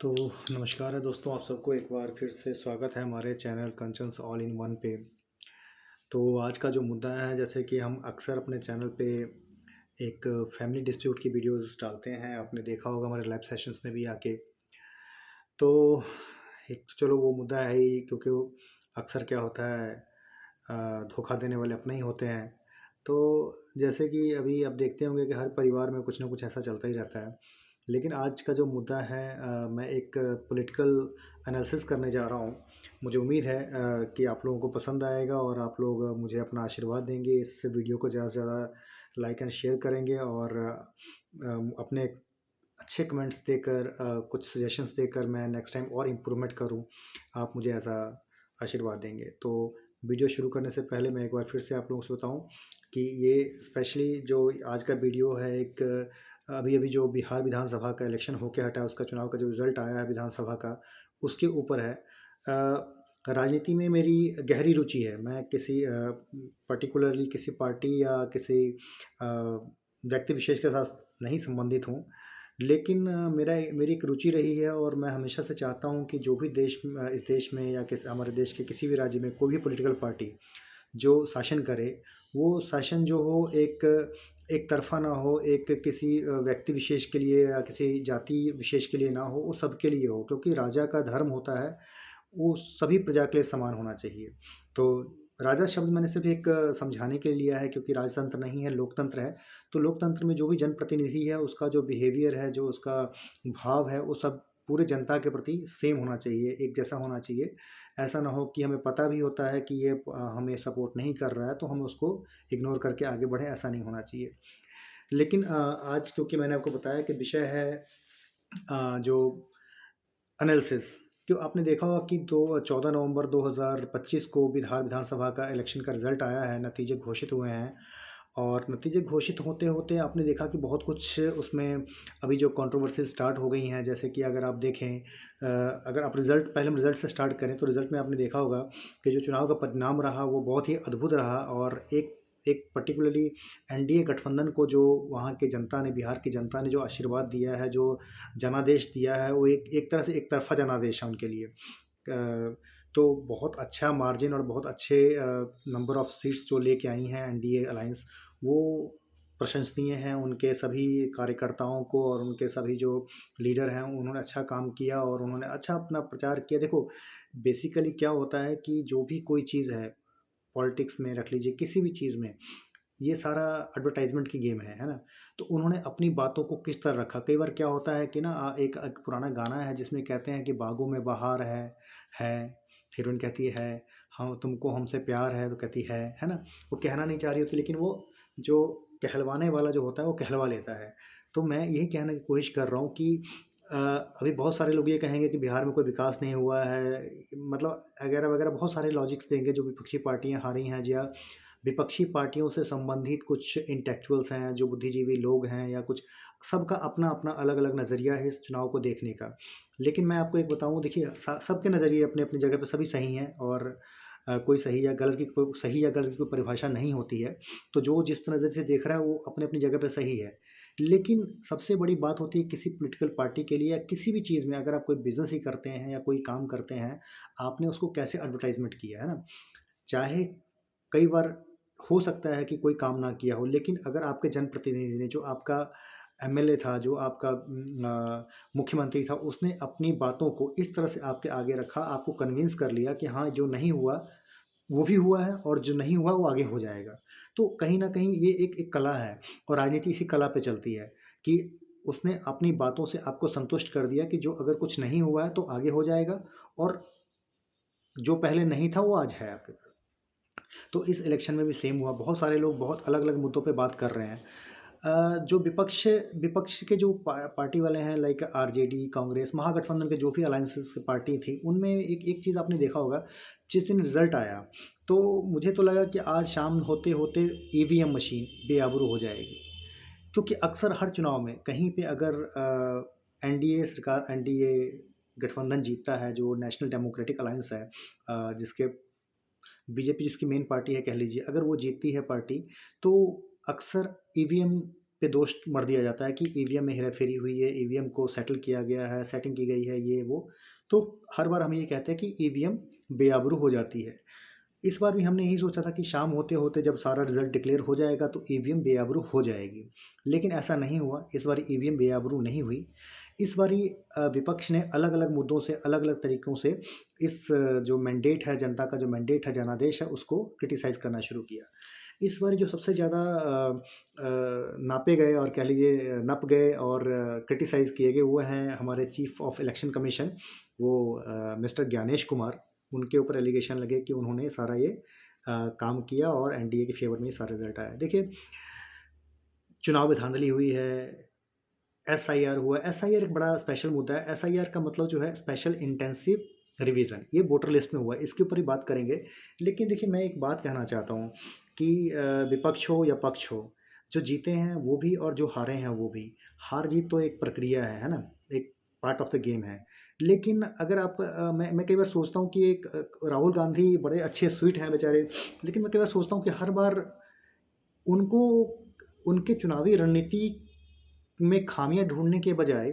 तो नमस्कार है दोस्तों, आप सबको एक बार फिर से स्वागत है हमारे चैनल कंचन्स ऑल इन वन पे। तो आज का जो मुद्दा है, जैसे कि हम अक्सर अपने चैनल पे एक फैमिली डिस्प्यूट की वीडियोस डालते हैं, आपने देखा होगा हमारे लाइव सेशंस में भी आके। तो एक तो चलो वो मुद्दा है ही, क्योंकि वो अक्सर क्या होता है, धोखा देने वाले अपने ही होते हैं। तो जैसे कि अभी आप देखते होंगे कि हर परिवार में कुछ ना कुछ ऐसा चलता ही रहता है। लेकिन आज का जो मुद्दा है, मैं एक पॉलिटिकल एनालिसिस करने जा रहा हूँ। मुझे उम्मीद है कि आप लोगों को पसंद आएगा और आप लोग मुझे अपना आशीर्वाद देंगे, इस वीडियो को ज़्यादा से ज़्यादा लाइक एंड शेयर करेंगे और अपने अच्छे कमेंट्स देकर, कुछ सजेशंस देकर मैं नेक्स्ट टाइम और इम्प्रूवमेंट करूँ, आप मुझे ऐसा आशीर्वाद देंगे। तो वीडियो शुरू करने से पहले मैं एक बार फिर से आप लोगों से बताऊँ कि ये स्पेशली जो आज का वीडियो है, एक अभी-अभी जो बिहार विधानसभा का इलेक्शन होके हटा है, उसका चुनाव का जो रिज़ल्ट आया है विधानसभा का, उसके ऊपर है। राजनीति में मेरी गहरी रुचि है। मैं किसी पर्टिकुलरली किसी पार्टी या किसी व्यक्ति विशेष के साथ नहीं संबंधित हूँ। लेकिन मेरी एक रुचि रही है और मैं हमेशा से चाहता हूँ कि जो भी इस देश में या हमारे देश के किसी भी राज्य में कोई भी पॉलिटिकल पार्टी जो शासन करे, वो शासन जो हो एक तरफ़ा ना हो, एक किसी व्यक्ति विशेष के लिए या किसी जाति विशेष के लिए ना हो, वो सबके लिए हो। क्योंकि राजा का धर्म होता है, वो सभी प्रजा के लिए समान होना चाहिए। तो राजा शब्द मैंने सिर्फ़ एक समझाने के लिए लिया है, क्योंकि राजतंत्र नहीं है, लोकतंत्र है। तो लोकतंत्र में जो भी जनप्रतिनिधि है, उसका जो बिहेवियर है, जो उसका भाव है, वो सब पूरे जनता के प्रति सेम होना चाहिए, एक जैसा होना चाहिए। ऐसा ना हो कि हमें पता भी होता है कि ये हमें सपोर्ट नहीं कर रहा है, तो हम उसको इग्नोर करके आगे बढ़ें, ऐसा नहीं होना चाहिए। लेकिन आज क्योंकि मैंने आपको बताया कि विषय है जो एनालिसिस, क्यों आपने देखा होगा कि 14 नवंबर 2025 को बिहार विधानसभा का इलेक्शन का रिज़ल्ट आया है, नतीजे घोषित हुए हैं। और नतीजे घोषित होते-होते आपने देखा कि बहुत कुछ उसमें अभी जो कंट्रोवर्सीज़ स्टार्ट हो गई हैं, जैसे कि अगर आप देखें, अगर आप पहले हम रिज़ल्ट से स्टार्ट करें, तो रिज़ल्ट में आपने देखा होगा कि जो चुनाव का परिणाम रहा, वो बहुत ही अद्भुत रहा और एक एक पर्टिकुलरली एनडीए गठबंधन को जो वहाँ की जनता ने, बिहार की जनता ने जो आशीर्वाद दिया है, जो जनादेश दिया है, वो एक तरह से एक तरफ़ा जनादेश है उनके लिए। तो बहुत अच्छा मार्जिन और बहुत अच्छे नंबर ऑफ सीट्स जो लेके आई हैं एनडीए अलायंस, वो प्रशंसनीय हैं। उनके सभी कार्यकर्ताओं को और उनके सभी जो लीडर हैं, उन्होंने अच्छा काम किया और उन्होंने अच्छा अपना प्रचार किया। देखो, बेसिकली क्या होता है कि जो भी कोई चीज़ है, पॉलिटिक्स में रख लीजिए, किसी भी चीज़ में, ये सारा एडवर्टाइज़मेंट की गेम है ना? तो उन्होंने अपनी बातों को किस तरह रखा। कई बार क्या होता है कि ना, एक पुराना गाना है जिसमें कहते हैं कि बागों में बहार है, हीरोइन कहती है, हाँ, तुमको हमसे प्यार है, तो कहती है ना? वो कहना नहीं चाह रही होती, लेकिन वो जो कहलवाने वाला जो होता है, वो कहलवा लेता है। तो मैं यही कहने की कोशिश कर रहा हूँ कि अभी बहुत सारे लोग ये कहेंगे कि बिहार में कोई विकास नहीं हुआ है, मतलब वगैरह-वगैरह बहुत सारे लॉजिक्स देंगे, जो विपक्षी पार्टियाँ हारी हैं, या विपक्षी पार्टियों से संबंधित कुछ इंटेलेक्चुअल्स हैं, जो बुद्धिजीवी लोग हैं, या कुछ, सबका अपना-अपना अलग-अलग नज़रिया है इस चुनाव को देखने का। लेकिन मैं आपको एक बताऊँ, देखिए, सबके नज़रिए अपनी-अपनी जगह पे सभी सही हैं और कोई सही या गलत की कोई परिभाषा नहीं होती है। तो जो जिस नज़र से देख रहा है, वो अपनी-अपनी जगह पे सही है। लेकिन सबसे बड़ी बात होती है किसी पॉलिटिकल पार्टी के लिए या किसी भी चीज़ में, अगर आप कोई बिज़नेस ही करते हैं या कोई काम करते हैं, आपने उसको कैसे एडवर्टाइज़मेंट किया, है ना? चाहे कई बार हो सकता है कि कोई काम ना किया हो, लेकिन अगर आपके जनप्रतिनिधि ने, जो आपका एमएलए था, जो आपका मुख्यमंत्री था, उसने अपनी बातों को इस तरह से आपके आगे रखा, आपको कन्विंस कर लिया कि हाँ, जो नहीं हुआ, वो भी हुआ है और जो नहीं हुआ, वो आगे हो जाएगा। तो कहीं न कहीं ये एक कला है और राजनीति इसी कला पे चलती है कि उसने अपनी बातों से आपको संतुष्ट कर दिया कि जो अगर कुछ नहीं हुआ है, तो आगे हो जाएगा और जो पहले नहीं था, वो आज है आपके पास। तो इस इलेक्शन में भी सेम हुआ। बहुत सारे लोग बहुत अलग-अलग मुद्दों पे बात कर रहे हैं। जो विपक्ष के जो पार्टी वाले हैं, लाइक आरजेडी, कांग्रेस, महागठबंधन के जो भी अलायंसेस पार्टी थी, उनमें एक एक चीज़ आपने देखा होगा, जिस दिन रिज़ल्ट आया, तो मुझे तो लगा कि आज शाम होते-होते ईवीएम मशीन बेआबरू हो जाएगी। क्योंकि अक्सर हर चुनाव में कहीं पे अगर एनडीए गठबंधन जीतता है, जो नेशनल डेमोक्रेटिक अलायंस है, जिसके बीजेपी जिसकी मेन पार्टी है कह लीजिए, अगर वो जीतती है पार्टी, तो अक्सर ईवीएम पे दोष मढ़ दिया जाता है कि ईवीएम में हेराफेरी हुई है, ईवीएम को सेटल किया गया है, सेटिंग की गई है, ये वो। तो हर बार हम ये कहते हैं कि ईवीएम बेआबरू हो जाती है। इस बार भी हमने यही सोचा था कि शाम होते-होते जब सारा रिज़ल्ट डिक्लेयर हो जाएगा तो ईवीएम बेआबरू हो जाएगी। लेकिन ऐसा नहीं हुआ, इस बार ईवीएम बेआबरू नहीं हुई। इस बारी विपक्ष ने अलग-अलग मुद्दों से, अलग-अलग तरीकों से इस जो मैंडेट है, जनता का जो मैंडेट है, जनादेश है, उसको क्रिटिसाइज़ करना शुरू किया। इस बार जो सबसे ज़्यादा नापे गए और कह लीजिए नप गए और क्रिटिसाइज़ किए गए वो हैं हमारे चीफ़ ऑफ इलेक्शन कमीशन, वो मिस्टर ज्ञानेश कुमार। उनके ऊपर एलिगेशन लगे कि उन्होंने सारा ये काम किया और एनडीए के फ़ेवर में ये सारा रिज़ल्ट आया। देखिए, चुनाव में धांधली हुई है, एसआईआर हुआ। एसआईआर एक बड़ा स्पेशल मुद्दा है। एसआईआर का मतलब जो है स्पेशल इंटेंसिव रिवीजन, ये वोटर लिस्ट में हुआ है, इसके ऊपर ही बात करेंगे। लेकिन देखिए, मैं एक बात कहना चाहता हूँ कि विपक्ष हो या पक्ष हो, जो जीते हैं वो भी और जो हारे हैं वो भी। हार जीत तो एक प्रक्रिया है ना? एक पार्ट ऑफ द गेम है। लेकिन अगर आप मैं कई बार सोचता हूँ कि एक राहुल गांधी बड़े अच्छे स्वीट हैं बेचारे, लेकिन मैं कई बार सोचता हूँ कि हर बार उनको उनके चुनावी रणनीति में खामियाँ ढूँढने के बजाय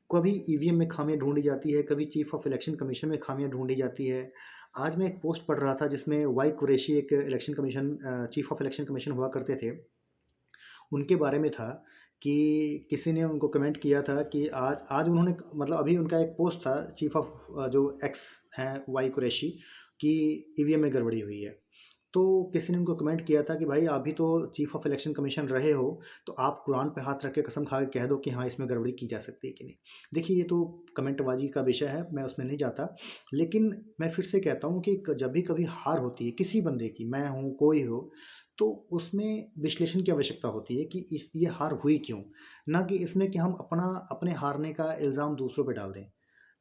कभी ईवीएम में खामियाँ ढूँढी जाती है, कभी चीफ़ ऑफ इलेक्शन कमीशन में खामियाँ ढूँढी जाती है। आज मैं एक पोस्ट पढ़ रहा था जिसमें वाई कुरैशी एक election commission chief of election commission हुआ करते थे। उनके बारे में था कि किसी ने उनको कमेंट किया था कि आज आज उन्होंने मतलब अभी उनका एक पोस्ट था चीफ़ ऑफ जो एक्स हैं वाई कुरैशी कि ईवीएम में गड़बड़ी हुई है। तो किसी ने उनको कमेंट किया था कि भाई आप भी तो चीफ़ ऑफ इलेक्शन कमीशन रहे हो, तो आप कुरान पे हाथ रख के कसम खा के कह दो कि हाँ, इसमें गड़बड़ी की जा सकती है कि नहीं। देखिए, ये तो कमेंटबाज़ी का विषय है, मैं उसमें नहीं जाता। लेकिन मैं फिर से कहता हूँ कि जब भी कभी हार होती है किसी बंदे की, मैं हूँ, कोई हो, तो उसमें विश्लेषण की आवश्यकता होती है कि ये हार हुई क्यों? ना कि इसमें कि हम अपने हारने का इल्ज़ाम दूसरों पे डाल दें।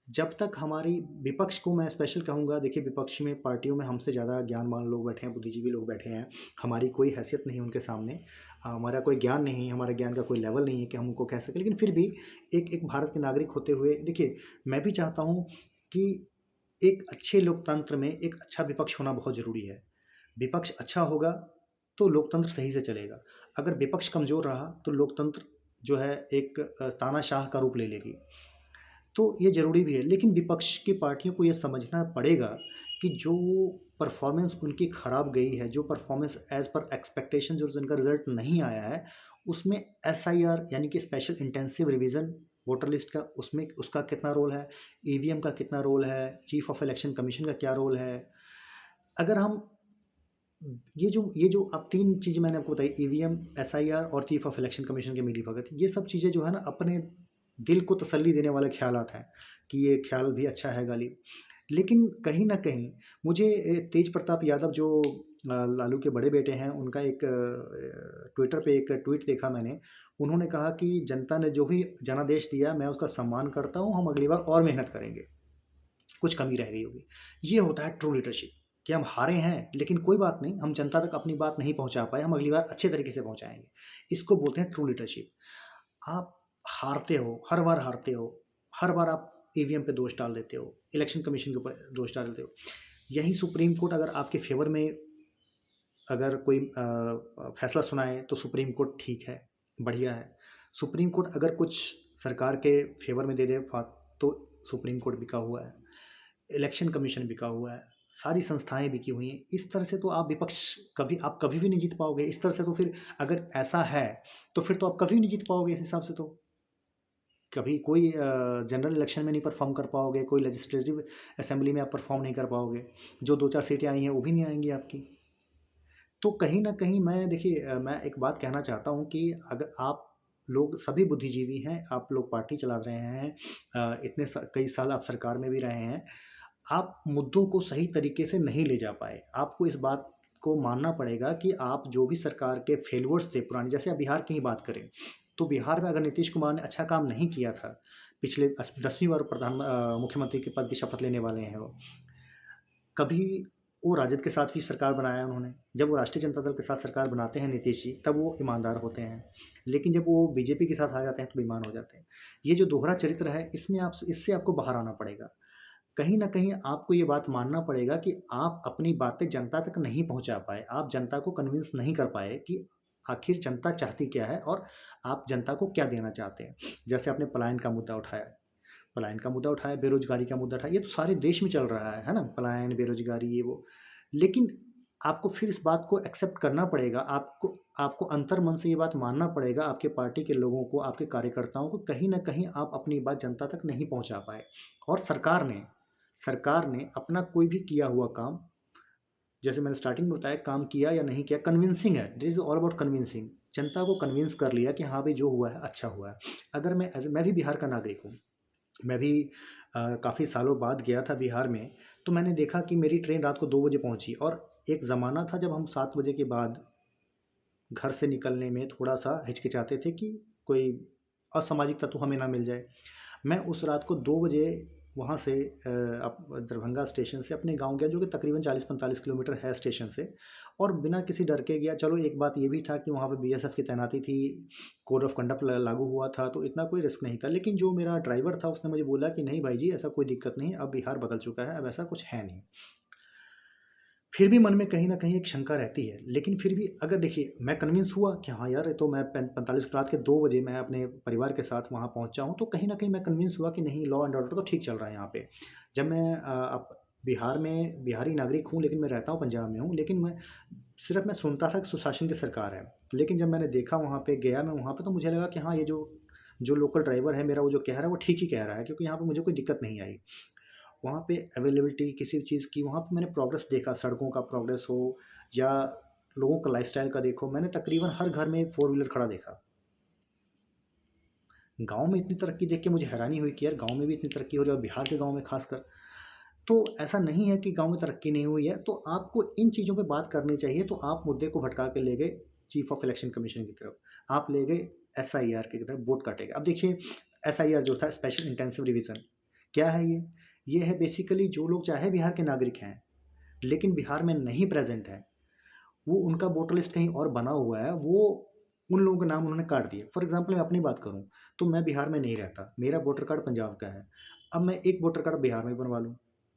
जब तक हमारी विपक्ष को मैं स्पेशल कहूँगा, देखिए विपक्ष में पार्टियों में हमसे ज़्यादा ज्ञानवान लोग बैठे हैं, बुद्धिजीवी लोग बैठे हैं। हमारी कोई हैसियत नहीं है उनके सामने। हमारा कोई ज्ञान नहीं है, हमारे ज्ञान का कोई लेवल नहीं है कि हम उनको कह सकें। लेकिन फिर भी एक एक भारत के नागरिक होते हुए देखिए, मैं भी चाहता हूँ कि एक अच्छे लोकतंत्र में एक अच्छा विपक्ष होना बहुत ज़रूरी है। विपक्ष अच्छा होगा तो लोकतंत्र सही से चलेगा। अगर विपक्ष कमज़ोर रहा तो लोकतंत्र जो है एक तानाशाह का रूप ले लेगी। तो ये ज़रूरी भी है, लेकिन विपक्ष की पार्टियों को ये समझना पड़ेगा कि जो परफ़ॉर्मेंस उनकी ख़राब गई है, जो परफ़ॉर्मेंस एज़ पर एक्सपेक्टेशन जो जिनका रिज़ल्ट नहीं आया है, उसमें एसआईआर यानी कि special intensive revision voter list का उसमें उसका कितना रोल है, ईवीएम का कितना रोल है, चीफ़ ऑफ इलेक्शन कमीशन का क्या रोल है। अगर हम ये जो अब 3 चीज़ें मैंने आपको बताई, ईवीएम, एसआईआर और चीफ़ ऑफ इलेक्शन कमीशन की मिलीभगत, ये सब चीज़ें जो है ना अपने दिल को तसल्ली देने वाले ख़्यालात हैं कि ये ख़्याल भी अच्छा है गालिब। लेकिन कहीं न कहीं मुझे तेज प्रताप यादव जो लालू के बड़े बेटे हैं, उनका एक ट्विटर पे एक ट्वीट देखा मैंने। उन्होंने कहा कि जनता ने जो भी जनादेश दिया, मैं उसका सम्मान करता हूँ, हम अगली बार और मेहनत करेंगे। कुछ कमी रह गई होगी। ये होता है ट्रू लीडरशिप कि हम हारे हैं, लेकिन कोई बात नहीं, हम जनता तक अपनी बात नहीं पहुँचा पाए, हम अगली बार अच्छे तरीके से पहुँचाएँगे। इसको बोलते हैं ट्रू लीडरशिप। आप हारते हो, हर बार हारते हो, हर बार आप ईवीएम पे दोष डाल देते हो, इलेक्शन कमीशन के ऊपर दोष डाल देते हो। यही सुप्रीम कोर्ट अगर आपके फ़ेवर में अगर कोई फैसला सुनाए तो सुप्रीम कोर्ट ठीक है, बढ़िया है। सुप्रीम कोर्ट अगर कुछ सरकार के फ़ेवर में दे दे बात तो सुप्रीम कोर्ट बिका हुआ है, इलेक्शन कमीशन बिका हुआ है, सारी संस्थाएँ बिकी हुई हैं। इस तरह से तो आप कभी भी नहीं जीत पाओगे। इस तरह से तो फिर अगर ऐसा है, तो फिर तो आप कभी नहीं जीत पाओगे इस हिसाब से तो। कभी कोई जनरल इलेक्शन में नहीं परफ़ॉर्म कर पाओगे, कोई लेजिस्लेटिव असेंबली में आप परफ़ॉर्म नहीं कर पाओगे। जो 2-4 सीटें आई हैं, वो भी नहीं आएँगी आपकी। तो कहीं न कहीं मैं देखिए मैं एक बात कहना चाहता हूँ कि अगर आप लोग सभी बुद्धिजीवी हैं, आप लोग पार्टी चला रहे हैं, इतने कई साल आप सरकार में भी रहे हैं, आप मुद्दों को सही तरीके से नहीं ले जा पाए। आपको इस बात को मानना पड़ेगा कि आप जो भी सरकार के फेल्योर्स थे पुराने, जैसे आप बिहार की ही बात करें, तो बिहार में अगर नीतीश कुमार ने अच्छा काम नहीं किया था, पिछले 10वीं बार मुख्यमंत्री के पद की शपथ लेने वाले हैं वो। कभी वो राजद के साथ भी सरकार बनाया उन्होंने। जब वो राष्ट्रीय जनता दल के साथ सरकार बनाते हैं नीतीश जी, तब वो ईमानदार होते हैं। लेकिन जब वो बीजेपी के साथ आ जाते हैं, तो बेईमान हो जाते हैं। ये जो दोहरा चरित्र है, इससे आपको बाहर आना पड़ेगा। कहीं न कहीं आपको ये बात मानना पड़ेगा कि आप अपनी बातें जनता तक नहीं पहुँचा पाए। आप जनता को कन्विंस नहीं कर पाए कि आखिर जनता चाहती क्या है और आप जनता को क्या देना चाहते हैं। जैसे आपने पलायन का मुद्दा उठाया, बेरोजगारी का मुद्दा उठाया, ये तो सारे देश में चल रहा है ना, पलायन, बेरोजगारी, ये वो। लेकिन आपको फिर इस बात को एक्सेप्ट करना पड़ेगा, आपको आपको अंतर्मन से ये बात मानना पड़ेगा, आपके पार्टी के लोगों को, आपके कार्यकर्ताओं को कहीं न कहीं आप अपनी बात जनता तक नहीं पहुँचा पाए। और सरकार ने अपना कोई भी किया हुआ काम, जैसे मैंने स्टार्टिंग में बताया, काम किया या नहीं किया, कन्विंसिंग है, this is all about convincing. जनता को कन्विंस कर लिया कि हाँ भाई, जो हुआ है अच्छा हुआ है। अगर मैं भी बिहार का नागरिक हूँ, मैं भी काफ़ी सालों बाद गया था बिहार में, तो मैंने देखा कि मेरी ट्रेन रात को 2 बजे पहुंची, और एक ज़माना था जब हम 7 बजे के बाद घर से निकलने में थोड़ा सा हिचकिचाते थे कि कोई असामाजिक तत्व हमें ना मिल जाए। मैं उस रात को 2 बजे वहाँ से दरभंगा स्टेशन से अपने गांव गया, जो कि तकरीबन 40-45 किलोमीटर है स्टेशन से, और बिना किसी डर के गया। चलो एक बात ये भी था कि वहाँ पे बीएसएफ की तैनाती थी, कोड ऑफ कंडक्ट लागू हुआ था, तो इतना कोई रिस्क नहीं था। लेकिन जो मेरा ड्राइवर था उसने मुझे बोला कि नहीं भाई जी, ऐसा कोई दिक्कत नहीं, अब बिहार बदल चुका है, अब ऐसा कुछ है नहीं। फिर भी मन में कहीं न कहीं एक शंका रहती है। लेकिन फिर भी अगर देखिए, मैं कन्विंस हुआ कि हाँ यार, ये तो मैं 45 रात के 2 बजे मैं अपने परिवार के साथ वहाँ पहुँचा हूँ, तो कहीं न कहीं मैं कन्विंस हुआ कि नहीं, लॉ एंड ऑर्डर तो ठीक चल रहा है यहाँ पे। जब मैं अब बिहार में बिहारी नागरिक हूँ, लेकिन मैं रहता हूँ पंजाब में हूँ, लेकिन मैं सुनता था कि सुशासन की सरकार है। लेकिन जब मैंने देखा, वहाँ पे गया मैं वहाँ पे, तो मुझे लगा कि हाँ, ये जो जो लोकल ड्राइवर है मेरा, वो जो कह रहा है वो ठीक ही कह रहा है, क्योंकि यहाँ पे मुझे कोई दिक्कत नहीं आई। वहाँ पे अवेलेबिलिटी किसी भी चीज़ की, वहाँ पे मैंने प्रोग्रेस देखा, सड़कों का प्रोग्रेस हो या लोगों का लाइफ़स्टाइल का देखो, मैंने तकरीबन हर घर में 4 व्हीलर खड़ा देखा। गाँव में इतनी तरक्की देख के मुझे हैरानी हुई कि यार, गाँव में भी इतनी तरक्की हो रही है, और बिहार के गाँव में ख़ासकर। तो ऐसा नहीं है कि गाँव में तरक्की नहीं हुई है, तो आपको इन चीज़ों पे बात करनी चाहिए। तो आप मुद्दे को भटका के ले गए चीफ ऑफ इलेक्शन कमीशन की तरफ, आप ले गए एसआईआर की तरफ, वोट काटेगा। अब देखिए, एसआईआर जो था, स्पेशल इंटेंसिव रिवीजन, क्या है ये? ये है बेसिकली, जो लोग चाहे बिहार के नागरिक हैं, लेकिन बिहार में नहीं प्रेज़ेंट हैं, वो उनका वोटर लिस्ट कहीं और बना हुआ है, वो उन लोगों के नाम उन्होंने काट दिए। फॉर एग्ज़ाम्पल मैं अपनी बात करूँ, तो मैं बिहार में नहीं रहता, मेरा वोटर कार्ड पंजाब का है। अब मैं एक वोटर कार्ड बिहार में बनवा लूँ,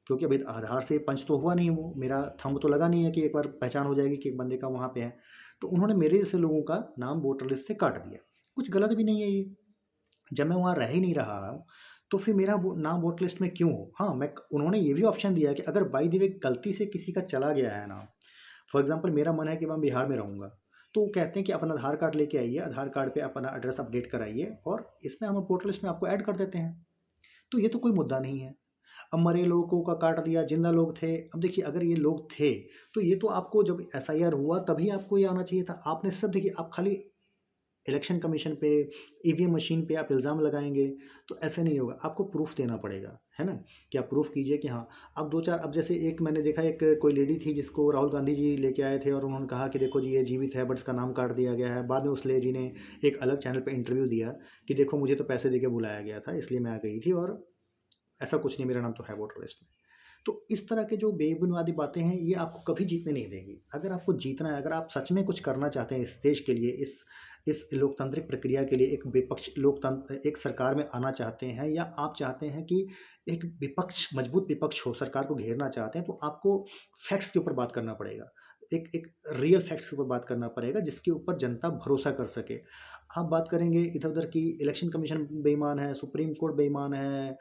क्योंकि अभी आधार से पंच तो हुआ नहीं, वो मेरा थंब तो लगा नहीं है कि एक बार पहचान हो जाएगी कि एक बंदे का वहाँ पे है। तो उन्होंने मेरे जैसे लोगों का नाम वोटर लिस्ट से काट दिया। कुछ गलत भी नहीं है ये। जब मैं वहाँ रह ही नहीं रहा हूँ, तो फिर मेरा वो नाम वोटर लिस्ट में क्यों हो? हाँ, मैं उन्होंने ये भी ऑप्शन दिया है कि अगर बाय द वे गलती से किसी का चला गया है नाम, फॉर एग्ज़ाम्पल मेरा मन है कि मैं बिहार में रहूँगा, तो वो कहते हैं कि अपना आधार कार्ड लेके आइए, आधार कार्ड पे अपना एड्रेस अपडेट कराइए, और इसमें हम वोटर लिस्ट में आपको ऐड कर देते हैं। तो ये तो कोई मुद्दा नहीं है। अब मरे लोगों का काट दिया, जिंदा लोग थे। अब देखिए, अगर ये लोग थे, तो ये तो आपको जब एसआईआर हुआ तभी आपको ये आना चाहिए था। आपने सब, देखिए, आप खाली इलेक्शन कमीशन पे, ईवीएम मशीन पे आप इल्ज़ाम लगाएँगे, तो ऐसे नहीं होगा। आपको प्रूफ़ देना पड़ेगा, है ना? कि आप प्रूफ़ कीजिए कि हाँ, अब 2-4, अब जैसे एक मैंने देखा, एक कोई लेडी थी जिसको राहुल गांधी जी लेके आए थे, और उन्होंने कहा कि देखो जी, ये जीवित है, बट इसका नाम काट दिया गया है। बाद में उस लेडी ने एक अलग चैनल पे इंटरव्यू दिया कि देखो, मुझे तो पैसे देके बुलाया गया था, इसलिए मैं आ गई थी, और ऐसा कुछ नहीं, मेरा नाम तो है वोटर लिस्ट में। तो इस तरह के जो बेबुनियादी बातें हैं, ये आपको कभी जीतने नहीं देंगी। अगर आपको जीतना है, अगर आप सच में कुछ करना चाहते हैं इस देश के लिए, इस लोकतांत्रिक प्रक्रिया के लिए, एक विपक्ष लोकतंत्र, एक सरकार में आना चाहते हैं, या आप चाहते हैं कि एक विपक्ष, मजबूत विपक्ष हो, सरकार को घेरना चाहते हैं, तो आपको फैक्ट्स के ऊपर बात करना पड़ेगा। एक एक रियल फैक्ट्स के ऊपर बात करना पड़ेगा, जिसके ऊपर जनता भरोसा कर सके। आप बात करेंगे इधर-उधर की, इलेक्शन कमीशन बेईमान है, सुप्रीम कोर्ट बेईमान है,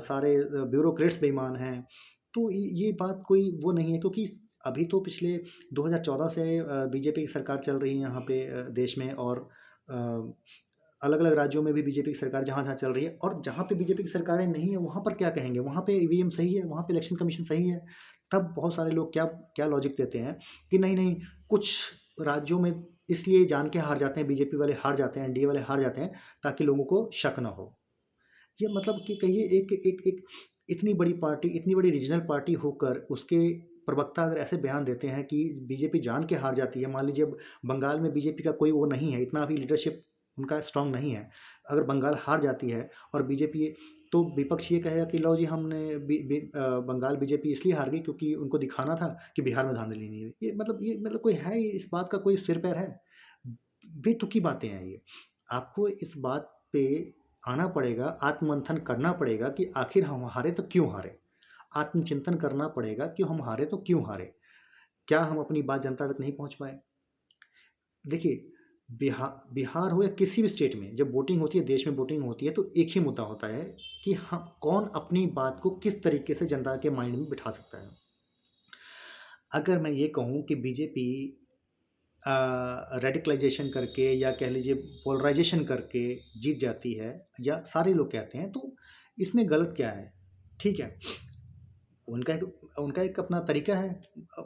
सारे ब्यूरोक्रेट्स बेईमान हैं, तो ये बात कोई वो नहीं है, क्योंकि अभी तो पिछले 2014 से बीजेपी की सरकार चल रही है यहाँ पे देश में, और अलग अलग राज्यों में भी बीजेपी की सरकार जहाँ जहाँ चल रही है, और जहाँ पे बीजेपी की सरकारें नहीं है, वहाँ पर क्या कहेंगे? वहाँ पे ईवीएम सही है, वहाँ पे इलेक्शन कमीशन सही है। तब बहुत सारे लोग क्या क्या लॉजिक देते हैं कि नहीं नहीं, कुछ राज्यों में इसलिए जान के हार जाते हैं, बीजेपी वाले हार जाते हैं, एनडीए वाले हार जाते हैं, ताकि लोगों को शक ना हो। ये मतलब कि कहिए, एक एक एक इतनी बड़ी पार्टी, इतनी बड़ी रीजनल पार्टी होकर, उसके प्रवक्ता अगर ऐसे बयान देते हैं कि बीजेपी जान के हार जाती है। मान लीजिए, अब बंगाल में बीजेपी का कोई वो नहीं है, इतना अभी लीडरशिप उनका स्ट्रांग नहीं है। अगर बंगाल हार जाती है और बीजेपी, तो विपक्ष ये कहेगा कि लो जी, हमने बंगाल बीजेपी इसलिए हार गई क्योंकि उनको दिखाना था कि बिहार में धांधली नहीं हुई। ये मतलब कोई है, इस बात का कोई सिर पैर है? बेतुकी बातें हैं ये। आपको इस बात पे आना पड़ेगा, आत्ममंथन करना पड़ेगा कि आखिर हम हारे तो क्यों हारे? आत्मचिंतन करना पड़ेगा कि हम हारे तो क्यों हारे? क्या हम अपनी बात जनता तक नहीं पहुँच पाए? देखिए, बिहार हो या किसी भी स्टेट में जब वोटिंग होती है, देश में वोटिंग होती है, तो एक ही मुद्दा होता है कि हाँ, कौन अपनी बात को किस तरीके से जनता के माइंड में बिठा सकता है। अगर मैं ये कहूँ कि बीजेपी रेडिकलाइजेशन करके या कह लीजिए पोलराइजेशन करके जीत जाती है, या सारे लोग कहते हैं, तो इसमें गलत क्या है? ठीक है, उनका एक अपना तरीका है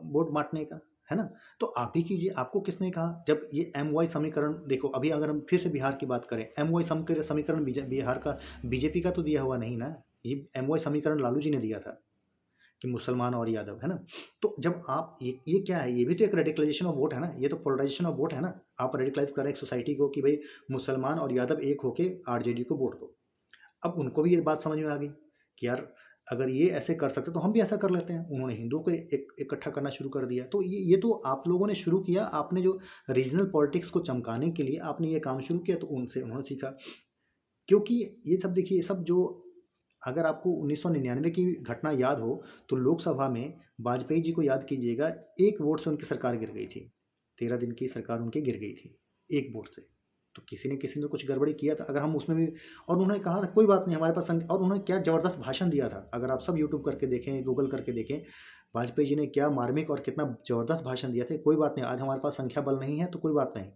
वोट बाँटने का, है ना? तो आप ही कीजिए, आपको किसने कहा? जब ये एम वाई समीकरण देखो, अभी अगर हम फिर से बिहार की बात करें, एम वाई समीकरण बिहार का बीजेपी का तो दिया हुआ नहीं ना, ये एम वाई समीकरण लालू जी ने दिया था कि मुसलमान और यादव, है ना? तो जब आप ये क्या है? ये भी तो एक रेडिकलाइजेशन ऑफ वोट है ना, ये तो पोलराइजेशन ऑफ वोट है ना। आप रेडिकलाइज कर रहे हैं एक सोसाइटी को कि भाई मुसलमान और यादव एक होके आरजेडी को वोट दो। अब उनको भी ये बात समझ में आ गई कि यार, अगर ये ऐसे कर सकते तो हम भी ऐसा कर लेते हैं। उन्होंने हिंदुओं को इकट्ठा करना शुरू कर दिया। तो ये तो आप लोगों ने शुरू किया, आपने जो रीजनल पॉलिटिक्स को चमकाने के लिए आपने ये काम शुरू किया, तो उनसे उन्होंने सीखा। क्योंकि ये सब देखिए, ये सब जो, अगर आपको 1999 की घटना याद हो, तो लोकसभा में वाजपेयी जी को याद कीजिएगा, एक वोट से उनकी सरकार गिर गई थी। 13 दिन की सरकार उनकी गिर गई थी, एक वोट से। तो किसी ने कुछ गड़बड़ी किया था, अगर हम उसमें भी, और उन्होंने कहा था कोई बात नहीं हमारे पास और उन्होंने क्या ज़बरदस्त भाषण दिया था। अगर आप सब यूट्यूब करके देखें, गूगल करके देखें, वाजपेयी जी ने क्या मार्मिक और कितना ज़बरदस्त भाषण दिया था। कोई बात नहीं, आज हमारे पास संख्या बल नहीं है तो कोई बात नहीं,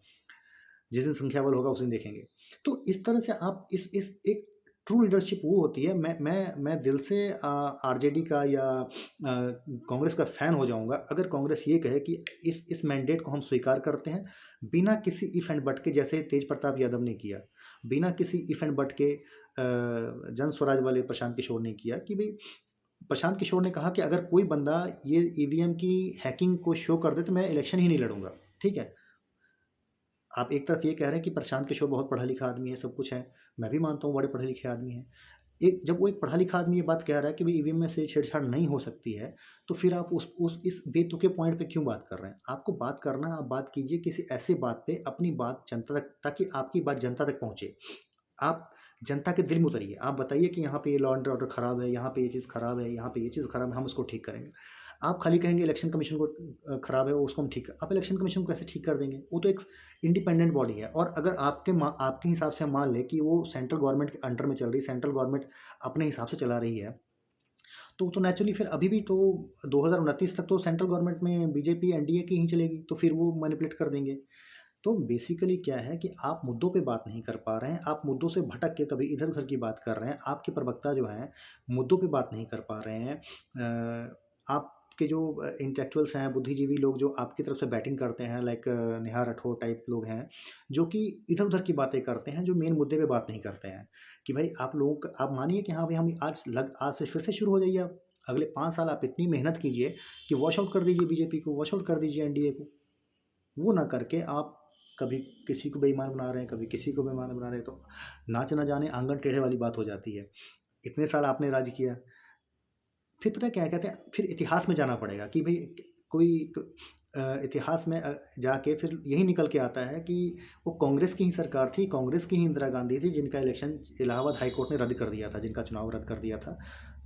जिस दिन संख्या बल होगा उस दिन देखेंगे। तो इस तरह से आप इस एक ट्रू लीडरशिप वो होती है। मैं दिल से आरजेडी का या कांग्रेस का फ़ैन हो जाऊँगा अगर कांग्रेस ये कहे कि इस मैंडेट को हम स्वीकार करते हैं, बिना किसी इफ एंड बट के, जैसे तेज प्रताप यादव ने किया, बिना किसी इफ एंड बट के जन स्वराज वाले प्रशांत किशोर ने किया कि भाई, प्रशांत किशोर ने कहा कि अगर कोई बंदा ये ईवीएम की हैकिंग को शो कर दे तो मैं इलेक्शन ही नहीं लड़ूंगा। ठीक है, आप एक तरफ ये कह रहे हैं कि प्रशांत किशोर बहुत पढ़ा लिखा आदमी है, सब कुछ है, मैं भी मानता हूँ बड़े पढ़े लिखे आदमी हैं। एक जब वो एक पढ़ा लिखा आदमी ये बात कह रहा है कि भाई ईवीएम में से छेड़छाड़ नहीं हो सकती है, तो फिर आप उस इस बेतुके पॉइंट पे क्यों बात कर रहे हैं? आपको बात करना है, आप बात कीजिए किसी ऐसे बात पे, अपनी बात जनता तक, ताकि आपकी बात जनता तक पहुँचे। आप जनता के दिल में उतरिए, आप बताइए कि यहाँ पे ये लॉ एंड ऑर्डर खराब है, यहाँ पे ये चीज़ खराब है, यहाँ पे ये चीज़ खराब है, हम उसको ठीक करेंगे। आप खाली कहेंगे इलेक्शन कमीशन को खराब है, वो उसको हम ठीक कर, आप इलेक्शन कमीशन को कैसे ठीक कर देंगे? वो तो एक इंडिपेंडेंट बॉडी है। और अगर आपके हिसाब से हम मान लें कि वो सेंट्रल गवर्नमेंट के अंडर में चल रही है, सेंट्रल गवर्नमेंट अपने हिसाब से चला रही है, तो नेचुरली फिर अभी भी तो 2029 तक तो सेंट्रल गवर्नमेंट में बीजेपी एनडीए की ही चलेगी, तो फिर वो मैनिपुलेट कर देंगे। तो बेसिकली क्या है कि आप मुद्दों पे बात नहीं कर पा रहे हैं, आप मुद्दों से भटक के कभी इधर-उधर की बात कर रहे हैं, आपके प्रवक्ता जो हैं, मुद्दों पे बात नहीं कर पा रहे हैं। आपके जो इंटेलेक्चुअल्स हैं, बुद्धिजीवी लोग जो आपकी तरफ से बैटिंग करते हैं, लाइक नेहा राठौर टाइप लोग हैं, जो कि इधर-उधर की बातें करते हैं, जो मेन मुद्दे पे बात नहीं करते हैं, कि भाई आप लोगों का, आप मानिए कि हाँ भाई, हम आज से फिर से शुरू हो जाइए आप। अगले 5 साल आप इतनी मेहनत कीजिए कि वॉश आउट कर दीजिए बीजेपी को, वॉश आउट कर दीजिए एनडीए को। वो ना करके आप कभी किसी को बेईमान बना रहे हैं, कभी किसी को बेईमान बना रहे हैं, तो नाच ना जाने आंगन टेढ़े वाली बात हो जाती है। इतने साल आपने राज किया, फिर पता है क्या कहते हैं, फिर इतिहास में जाना पड़ेगा कि भाई इतिहास में जाके फिर यही निकल के आता है कि वो कांग्रेस की ही सरकार थी, कांग्रेस की ही इंदिरा गांधी थी, जिनका इलेक्शन इलाहाबाद हाई कोर्ट ने रद्द कर दिया था, जिनका चुनाव रद्द कर दिया था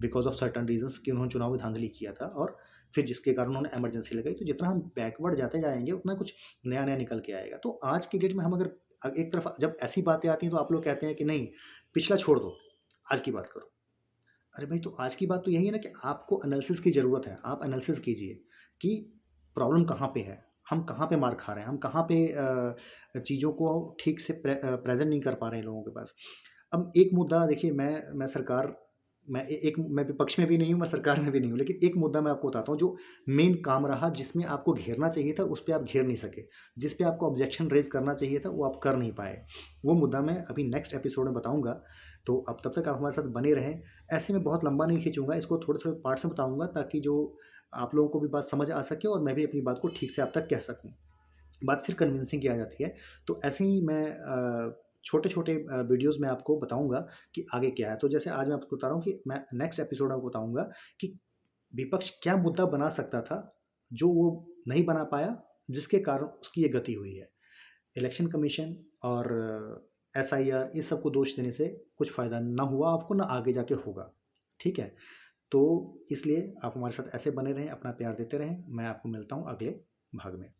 बिकॉज ऑफ सर्टन रीजंस, कि उन्होंने चुनाव में धांधली किया था, और फिर जिसके कारण उन्होंने इमरजेंसी लगाई। तो जितना हम बैकवर्ड जाते जाएंगे उतना कुछ नया नया निकल के आएगा। तो आज की डेट में हम अगर एक तरफ जब ऐसी बातें आती हैं तो आप लोग कहते हैं कि नहीं, पिछला छोड़ दो, आज की बात करो। अरे भाई, तो आज की बात तो यही है ना कि आपको एनालिसिस की ज़रूरत है। आप एनालिसिस कीजिए कि प्रॉब्लम कहाँ पे है, हम कहाँ पे मार खा रहे हैं, हम कहाँ पे चीज़ों को ठीक से प्रेज़ेंट नहीं कर पा रहे हैं लोगों के पास। अब एक मुद्दा देखिए, मैं सरकार, मैं विपक्ष में भी नहीं हूँ, मैं सरकार में भी नहीं हूँ, लेकिन एक मुद्दा मैं आपको बताता हूँ जो मेन काम रहा, जिसमें आपको घेरना चाहिए था, उस पे आप घेर नहीं सके। जिस पे आपको ऑब्जेक्शन रेज़ करना चाहिए था, वो आप कर नहीं पाए। वो मुद्दा मैं अभी नेक्स्ट एपिसोड में बताऊँगा, तो अब तब तक आप हमारे साथ बने रहें। ऐसे में बहुत लंबा नहीं खींचूँगा, इसको थोड़े-थोड़े पार्ट्स में बताऊँगा, ताकि जो आप लोगों को भी बात समझ आ सके और मैं भी अपनी बात को ठीक से आप तक कह सकूँ। बात फिर कन्विंसिंग की आ जाती है। तो ऐसे ही मैं छोटे-छोटे वीडियोज़ में आपको बताऊँगा कि आगे क्या है। तो जैसे आज मैं आपको बता रहा हूँ कि मैं नेक्स्ट एपिसोड में आपको बताऊँगा कि विपक्ष क्या मुद्दा बना सकता था, जो वो नहीं बना पाया, जिसके कारण उसकी ये गति हुई है। इलेक्शन कमीशन और एसआईआर, इस सब को दोष देने से कुछ फ़ायदा ना हुआ आपको, ना आगे जाके होगा। ठीक है? तो इसलिए आप हमारे साथ ऐसे बने रहें, अपना प्यार देते रहें। मैं आपको मिलता हूँ अगले भाग में।